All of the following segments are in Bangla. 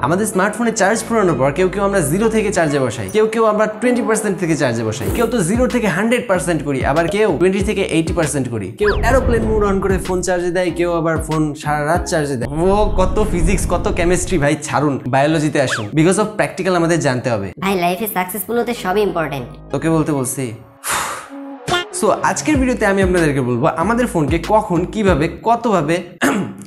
আমাদের স্মার্টফোনে চার্জ পুরানোর পর কেউ আমরা 0 থেকে চার্জে বসাই, কেউ আবার 20% থেকে চার্জে বসাই, কেউ তো 0 থেকে 100% করি, আবার কেউ 20 থেকে 80% করি, কেউ এরোপ্লেন মোড অন করে ফোন চার্জে দেয়, কেউ আবার ফোন সারা রাত চার্জে দেয়। ও কত ফিজিক্স, কত কেমিস্ট্রি ভাই, ছাড়ুন, বায়োলজিতে আসুন। বিকজ অফ প্র্যাকটিক্যাল আমাদের জানতে হবে ভাই। লাইফে সাকসেসফুল হতে সবই ইম্পর্টেন্ট। তোকে বলছি। সো আজকের ভিডিওতে আমি আপনাদেরকে বলবো আমাদের ফোনকে কখন, কিভাবে,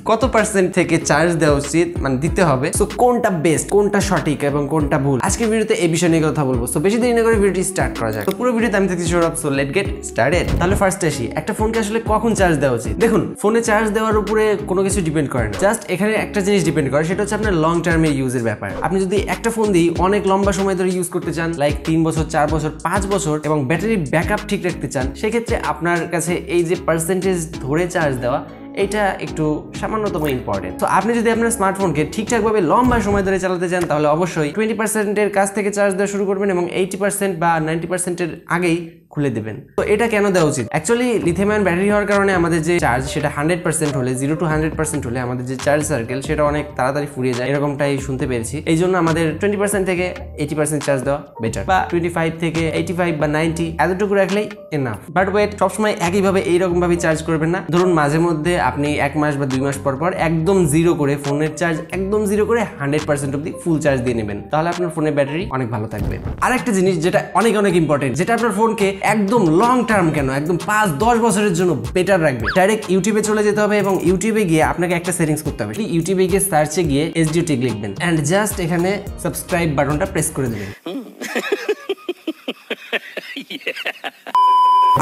কত পার্সেন্ট থেকে চার্জ দেওয়া উচিত, মানে দিতে হবে। সো কোনটা বেস্ট, কোনটা সঠিক এবং কোনটা ভুল, আজকের ভিডিওতে এই বিষয় নিয়ে কথা বলবো। সো বেশি দেরি না করে ভিডিওটি স্টার্ট করা যাক। তো পুরো ভিডিওতে আমি থাকছি Sourav. So late get started. তাহলে ফার্স্ট আসি, একটা ফোনকে আসলে কখন চার্জ দেওয়া উচিত। দেখুন, ফোনে চার্জ দেওয়ার উপরে কোনো কিছু ডিপেন্ড করে না, জাস্ট এখানে একটা জিনিস ডিপেন্ড করে, সেটা হচ্ছে আপনার লং টার্মে ইউজের ব্যাপার। আপনি যদি একটা ফোন দিয়ে অনেক লম্বা সময় ধরে ইউজ করতে চান, লাইক 3 বছর, 4 বছর, 5 বছর, এবং ব্যাটারি ব্যাকআপ ঠিক রাখতে চান, সেক্ষেত্রে আপনার কাছে এই যে পার্সেন্টেজ ধরে চার্জ দেওয়া, এটা একটু সামান্যতম ইম্পর্টেন্ট। তো আপনি যদি আপনার স্মার্টফোনকে ঠিকঠাকভাবে লম্বা সময় ধরে চালাতে চান, তাহলে অবশ্যই 20% কাছ থেকে চার্জ দেওয়া শুরু করবেন এবং 80% বা 90% আগেই খুলে দেবেন। তো এটা কেন দেওয়া উচিত? অ্যাকচুয়ালি লিথিয়াম আয়ন ব্যাটারি হওয়ার কারণে আমাদের যে চার্জ, সেটা 100% হলে, 0 to 100% হলে আমাদের যে চার্জ সার্কেল, সেটা অনেক তাড়াতাড়ি ফুরিয়ে যায়, এরকমটাই শুনতে পেরেছি। এই জন্য আমাদের 20% থেকে 80% চার্জ দেওয়া বেটার, বা 25 থেকে 85 বা 90 এতটুকু রাখলেই এনাফ। বাট ওয়েট, সবসময় একইভাবে এইরকম ভাবে চার্জ করবেন না। ধরুন মাঝে মধ্যে আপনি 1 মাস বা 2 মাস পর একদম 0 করে, ফোনের চার্জ একদম 0 করে 100% অব্দি ফুল চার্জ দিয়ে নেবেন, তাহলে আপনার ফোনের ব্যাটারি অনেক ভালো থাকবে। আরেকটা জিনিস যেটা অনেক ইম্পর্টেন্ট, যেটা আপনার ফোনকে একদম লং টার্ম কেন, একদম 5-10 বছরের জন্য বেটার রাখবে, ডাইরেক্ট ইউটিউবে চলে যেতে হবে এবং ইউটিউবে গিয়ে আপনাকে একটা সেটিংস করতে হবে। ইউটিউবে গিয়ে সার্চে গিয়ে SDOTech লিখবেন এন্ড জাস্ট এখানে সাবস্ক্রাইব বাটনটা প্রেস করে দেবেন।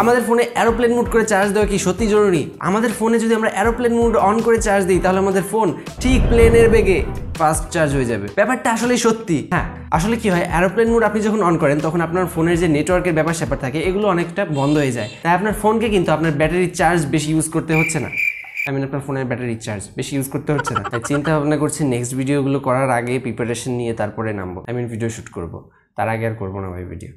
আমাদের ফোনে এরোপ্লেন মোড করে চার্জ দেওয়া কি সত্যি জরুরি? আমাদের ফোনে যদি আমরা এরোপ্লেন মোড অন করে চার্জ দিই, তাহলে আমাদের ফোন ঠিক প্লেনের বেগে ফাস্ট চার্জ হয়ে যাবে। ব্যাপারটা আসলে সত্যি। হ্যাঁ, আসলে কি হয়, এরোপ্লেন মোড আপনি যখন অন করেন, তখন আপনার ফোনের যে নেটওয়ার্কের ব্যাপার স্যাপার থাকে, এগুলো অনেকটা বন্ধ হয়ে যায়। তাই আপনার ফোনকে কিন্তু আপনার ব্যাটারি চার্জ বেশি ইউজ করতে হচ্ছে না। আপনার ফোনের ব্যাটারি চার্জ বেশি ইউজ করতে হচ্ছে না। তাই চিন্তা ভাবনা করছি নেক্সট ভিডিওগুলো করার আগে প্রিপারেশন নিয়ে তারপরে নামবো, ভিডিও শুট করবো। তার আগে আর করবো না ভাই ভিডিও।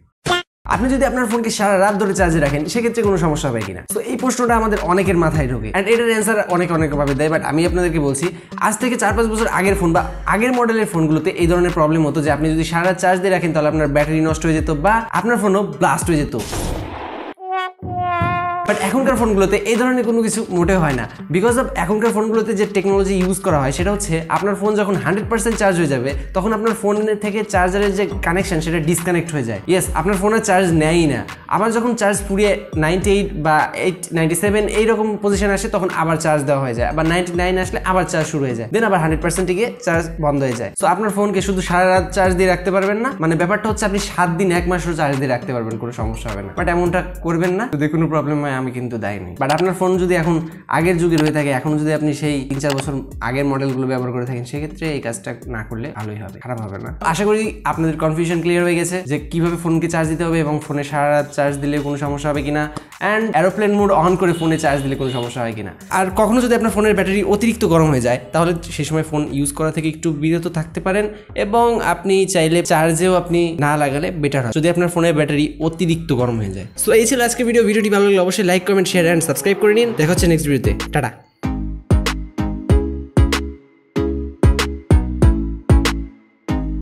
আপনি যদি আপনার ফোনকে সারা রাত ধরে চার্জে রাখেন, সেক্ষেত্রে কোনো সমস্যা হবে কিনা? তো এই প্রশ্নটা আমাদের অনেকের মাথায় ঢোকে, এন্ড এটার অ্যান্সার অনেক ভাবে দেয়। বাট আমি আপনাদেরকে বলছি, আজ থেকে 4-5 বছর আগের ফোন বা আগের মডেলের ফোনগুলোতে এই ধরনের প্রবলেম হতো যে আপনি যদি সারা রাত চার্জ দিয়ে রাখেন, তাহলে আপনার ব্যাটারি নষ্ট হয়ে যেত বা আপনার ফোনও ব্লাস্ট হয়ে যেত। বাট এখনকার ফোনগুলোতে এই ধরনের কোনো কিছু মোটেও হয় না। বিকজ অফ এখনকার ফোনগুলোতে যে টেকনোলজি ইউজ করা হয়, সেটা হচ্ছে আপনার ফোন যখন 100% চার্জ হয়ে যাবে, তখন আপনার ফোনের থেকে চার্জারের যে কানেকশন, সেটা ডিসকানেক্ট হয়ে যায়। ইয়েস, আপনার ফোনের চার্জ নেয়ই না। আবার যখন চার্জ পুড়িয়ে 98 বা 97 এইরকম পজিশন আসে, তখন আবার চার্জ দেওয়া হয়ে যায়। আবার 99 আসলে আবার চার্জ শুরু হয়ে যায়, দেন আবার 100% গিয়ে চার্জ বন্ধ হয়ে যায়। তো আপনার ফোনকে শুধু সারা রাত চার্জ দিয়ে রাখতে পারবেন না, মানে ব্যাপারটা হচ্ছে আপনি 7 দিন 1 মাসও চার্জ দিয়ে রাখতে পারবেন, কোনো সমস্যা হবে না। বাট এমনটা করবেন না, যদি কোনো প্রবলেম হয় আমি কিন্তু দায়ী নেই। বাট আপনার ফোন যদি এখন আগের যুগে রয়ে থাকে, এখন যদি আপনি সেই 3-4 বছর আগের মডেলগুলো ব্যবহার করে থাকেন, সেক্ষেত্রে এই কাজটা না করলে ভালোই হবে, খারাপ হবে না। আশা করি আপনাদের কনফিউশন ক্লিয়ার হয়ে গেছে যে কিভাবে ফোনকে চার্জ দিতে হবে এবং ফোনে সারা রাত চার্জ দিলে কোনো সমস্যা হবে কিনা, অ্যান্ড এরোপ্লেন মোড অন করে ফোনে চার্জ দিলে কোনো সমস্যা হয় কিনা। আর কখনো যদি আপনার ফোনের ব্যাটারি অতিরিক্ত গরম হয়ে যায়, তাহলে সেই সময় ফোন ইউজ করা থেকে একটু বিরত থাকতে পারেন এবং আপনি চাইলে চার্জেও আপনি না লাগালে বেটার হয়, যদি আপনার ফোনের ব্যাটারি অতিরিক্ত গরম হয়ে যায়। সো এই ছিল আজকে ভিডিওটি ভালো লাগলে অবশ্যই like, comment, share and subscribe করে নিন। দেখা হচ্ছে নেক্সট ভিডিওতে। টাটা।